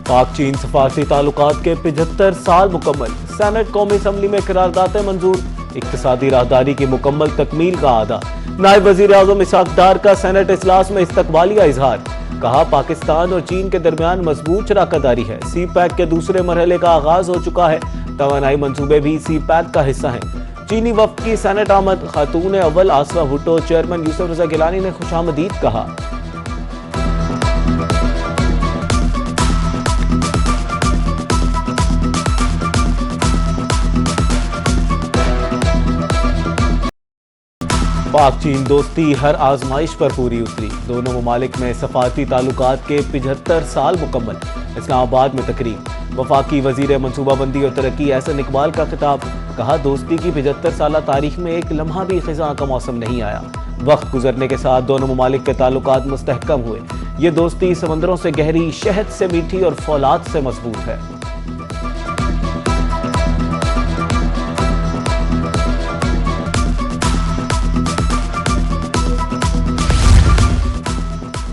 पाक चीन सफारती ताल्लुकात के 75 साल मुकम्मल। सेनेट कौमी असम्बली में करारदातें मंजूर। इक्तिसादी राहदारी की मुकम्मल तकमील का आदा। नायब वजीर आजम इसहाक डार का सेनेट इजलास में इस्तकबालिया इजहार। कहा पाकिस्तान और चीन के दरमियान मजबूत शराकतदारी है। सी पैक के दूसरे मरहले का आगाज हो चुका है। तवानाई मंसूबे भी सी पैक का हिस्सा हैं। चीनी वफ्द की सेनेट आमद। खातून अव्वल आसरा भुट्टो, चेयरमैन यूसुफ रजा गिलानी ने खुशामदीद कहा। पाक चीन दोस्ती हर आजमाइश पर पूरी उतरी। दोनों ममालिक में सफारती ताल्लुकात के 75 साल मुकम्मल। इस्लामाबाद में तकरीब। वफाकी वजीर मनसूबाबंदी और तरक्की एहसन इकबाल का खिताब। कहा दोस्ती की 75 साल तारीख में एक लम्हा भी खिज़ां का मौसम नहीं आया। वक्त गुजरने के साथ दोनों ममालिक के ताल्लुकात मुस्तहकम हुए। ये दोस्ती समंदरों से गहरी, शहद से मीठी और फौलाद से मजबूत है।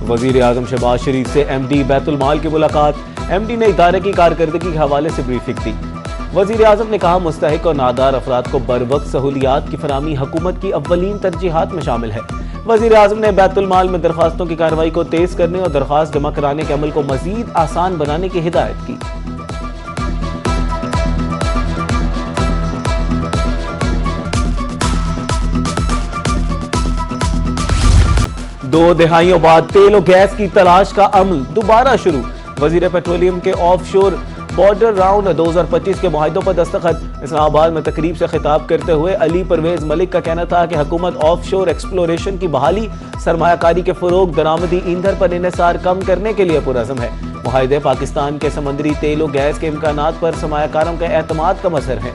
वजीर आजम शहबाज शरीफ से एमडी बैतुल माल की मुलाकात। एमडी ने इदारे की कारकर्दगी के हवाले से ब्रीफिंग दी। वजीर आजम ने कहा मुस्तहिक और नादार अफराद को बरवक्त सहूलियात की फराहमी हुकूमत की अव्वलीन तरजीहात में शामिल है। वजीर आजम ने बैतुल माल में दरखास्तों की कार्रवाई को तेज करने और दरखास्त जमा कराने के अमल को मजीद आसान बनाने की हिदायत की। दो दिहाइयों बाद तेल और गैस की तलाश का अमल दोबारा शुरू। वजीर पेट्रोलियम के ऑफ शोर बॉर्डर राउंड 2025 के मुआहिदों पर दस्तखत। इस्लामाबाद में तकरीब से खिताब करते हुए अली परवेज मलिक का कहना था कि हुकूमत ऑफ शोर एक्सप्लोरेशन की बहाली, सरमायाकारी के फरोग, दरामदी ईंधन पर इन्हिसार कम करने के लिए पुरअज़्म है। मुआहिदे पाकिस्तान के समंदरी तेल और गैस के इम्कानात पर सरमायाकारों के एतमाद का मसर है।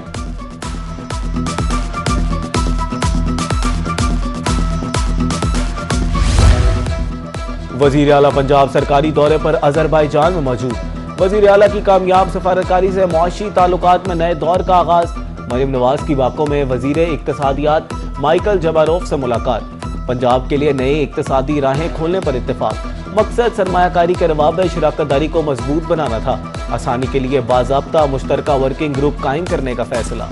वजीर आला पंजाब सरकारी दौरे पर अजरबैजान में मौजूद। वजीर आला की कामयाब सफारतकारी से मुआशी ताल्लुकात में नए दौर का आगाज। मरियम नवाज की बाको में वजीर इक्तिसादियात माइकल जबारोफ से मुलाकात। पंजाब के लिए नए इक्तिसादी राहें खोलने पर इत्तेफाक। मकसद सरमायाकारी के रवाबे शराकतदारी को मजबूत बनाना था। आसानी के लिए बाज़ाब्ता मुश्तरका वर्किंग ग्रुप कायम करने का फैसला।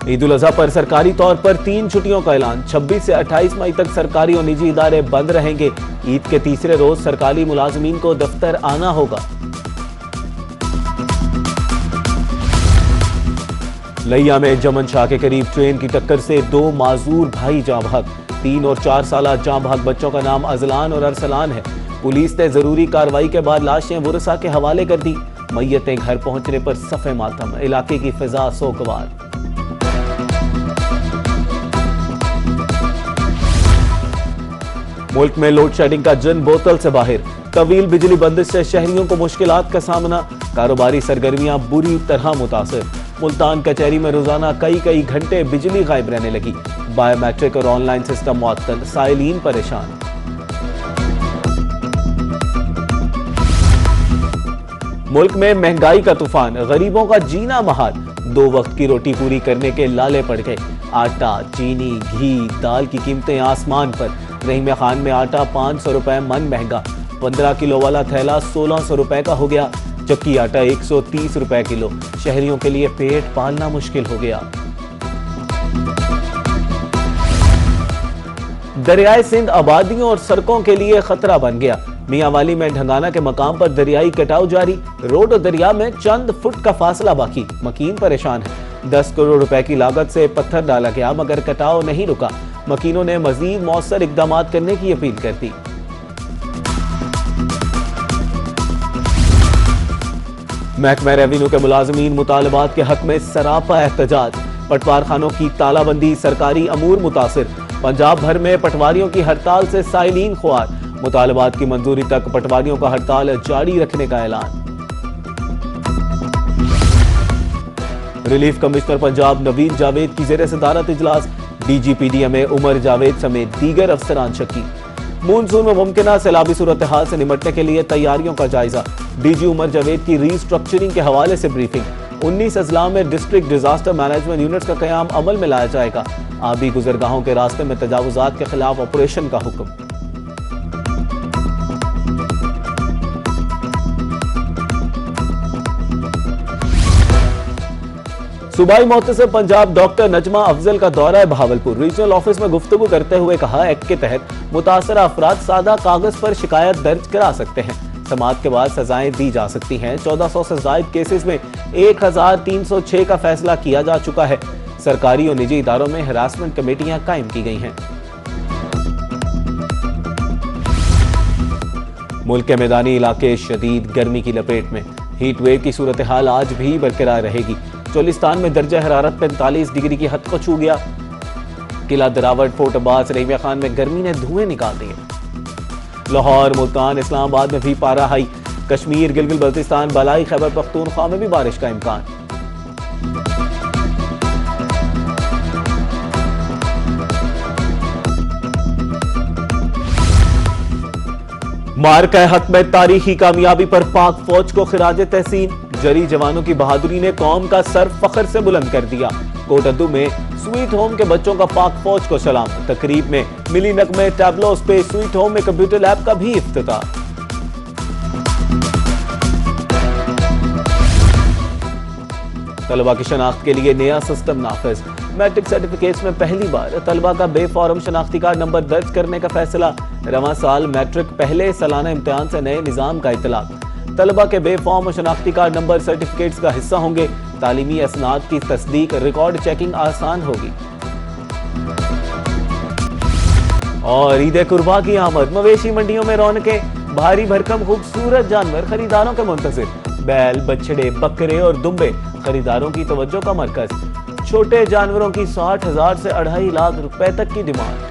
ईद उल अजहा पर सरकारी तौर पर 3 छुट्टियों का ऐलान। 26 से 28 मई तक सरकारी और निजी इदारे बंद रहेंगे। ईद के तीसरे रोज सरकारी मुलाजमीन को दफ्तर आना होगा। लिया में जमन शाह के करीब ट्रेन की टक्कर से 2 माजूर भाई जाँ बहक। 3 और 4 साल जाँ बहक बच्चों का नाम अजलान और अरसलान है। पुलिस ने जरूरी कार्रवाई के बाद लाशें वुरसा के हवाले कर दी। मैयतें घर पहुंचने पर सफे मातम। इलाके की फिजा सोगवार। मुल्क में लोड शेडिंग का जन बोतल से बाहर। तवील बिजली बंदिश से शहरियों को मुश्किलात का सामना। कारोबारी सरगर्मियां बुरी तरह मुतासर। मुल्तान कचहरी में रोजाना कई घंटे बिजली गायब रहने लगी। बायोमेट्रिक और ऑनलाइन सिस्टम मुअत्तल। साइलीन परेशान। मुल्क में महंगाई का तूफान। गरीबों का जीना महाल। 2 वक्त की रोटी पूरी करने के लाले पड़ गए। आटा, चीनी, घी, दाल की कीमतें आसमान पर। रहीम खान में आटा 500 रुपए मन महंगा। 15 किलो वाला थैला 1600 रुपए का हो गया। चक्की आटा 130 रुपए किलो। शहरियों के लिए पेट पालना मुश्किल हो गया। दरियाए सिंध आबादियों और सड़कों के लिए खतरा बन गया। मियांवाली में ढंगाना के मकाम पर दरियाई कटाव जारी। रोड और दरिया में चंद फुट का फासला बाकी। मकीन परेशान है। 10 करोड़ रुपए की लागत से पत्थर डाला गया मगर कटाव नहीं रुका। मकीनों ने मजीद मौसर इकदाम करने की अपील कर दी। महकमा रेवेन्यू के मुलाजमीन मुतालबात के हक में सरापा एहतजाज। पटवार खानों की तालाबंदी, सरकारी अमूर मुतासिर। पंजाब भर में पटवारियों की हड़ताल से साइलीन खुआर। मुतालबात की मंजूरी तक पटवारियों का हड़ताल जारी रखने का ऐलान। रिलीफ कमिश्नर पंजाब नवीद जावेद की जेर सदारत इजलास। DGPDMA उमर जावेद समेत दीगर अफसरान शक्की। मानसून में मुमकिन सैलाबी सूरत हाल से निपटने के लिए तैयारियों का जायजा। DG उमर जावेद की रीस्ट्रक्चरिंग के हवाले से ब्रीफिंग। 19 अजला में डिस्ट्रिक्ट डिजास्टर मैनेजमेंट यूनिट्स का क़याम अमल में लाया जाएगा। आबी गुजरगाहों के रास्ते में तजावुजात के खिलाफ ऑपरेशन का हुक्म। सूबाई मोहतसिब पंजाब डॉक्टर नजमा अफजल का दौरा बहावलपुर। रीजनल ऑफिस में गुफ्तगू करते हुए कहा, एक्ट के तहत मुतासरा अफराद सादा कागज पर शिकायत दर्ज करा सकते हैं। समाअत के बाद सजाएं दी जा सकती हैं। 1400 से जायद केसेस में 1306 का फैसला किया जा चुका है। सरकारी और निजी इदारों में हरासमेंट कमेटियां कायम की गई हैं। मुल्क के मैदानी इलाके शदीद गर्मी की लपेट में। हीट वेव की सूरत हाल आज भी बरकरार रहेगी। चोलिस्तान में दर्जा हरारत 45 डिग्री की हद को छू गया। किला दरावट, फोर्ट अब्बास, रहीमिया खान में गर्मी ने धुएं निकाल दिए। लाहौर, मुल्तान, इस्लामाबाद में भी पारा हाई। कश्मीर, गिलगित बल्तिस्तान, बलाई, खैबर पख्तूनख्वा में भी बारिश का इम्कान। मार्का हक में तारीखी कामयाबी पर पाक फौज को खिराज तहसीन। जरी जवानों की बहादुरी ने कौम का सर फख्र से बुलंद कर दिया। कोटद्दू में स्वीट होम के बच्चों का पाक फौज को सलाम। तकरीब में मिली नगमे टैबलो पे स्वीट होम में कंप्यूटर लैब का भी इफ्तिताह। तलबा की शनाख्त के लिए नया सिस्टम नाफिज। मैट्रिक सर्टिफिकेट्स में पहली बार तलबा का बेफॉर्म शनाख्ती कार्ड नंबर दर्ज करने का फैसला। रवां साल मैट्रिक पहले सालाना इम्तिहान से नए निजाम का इतलाक। तलबा के बेफॉर्म और शनाख्ती कार्ड नंबर सर्टिफिकेट्स का हिस्सा होंगे। तालीमी असनाद की तस्दीक, रिकॉर्ड चेकिंग आसान होगी। और ईद कुर्बा की आमद। मवेशी मंडियों में रौनकें। भारी भरकम खूबसूरत जानवर खरीदारों के मुंतजिर। बैल, बछड़े, बकरे और दुम्बे खरीदारों की तवज्जो का मरकज। छोटे जानवरों की 60,000 से 2.5 लाख रुपए तक की डिमांड।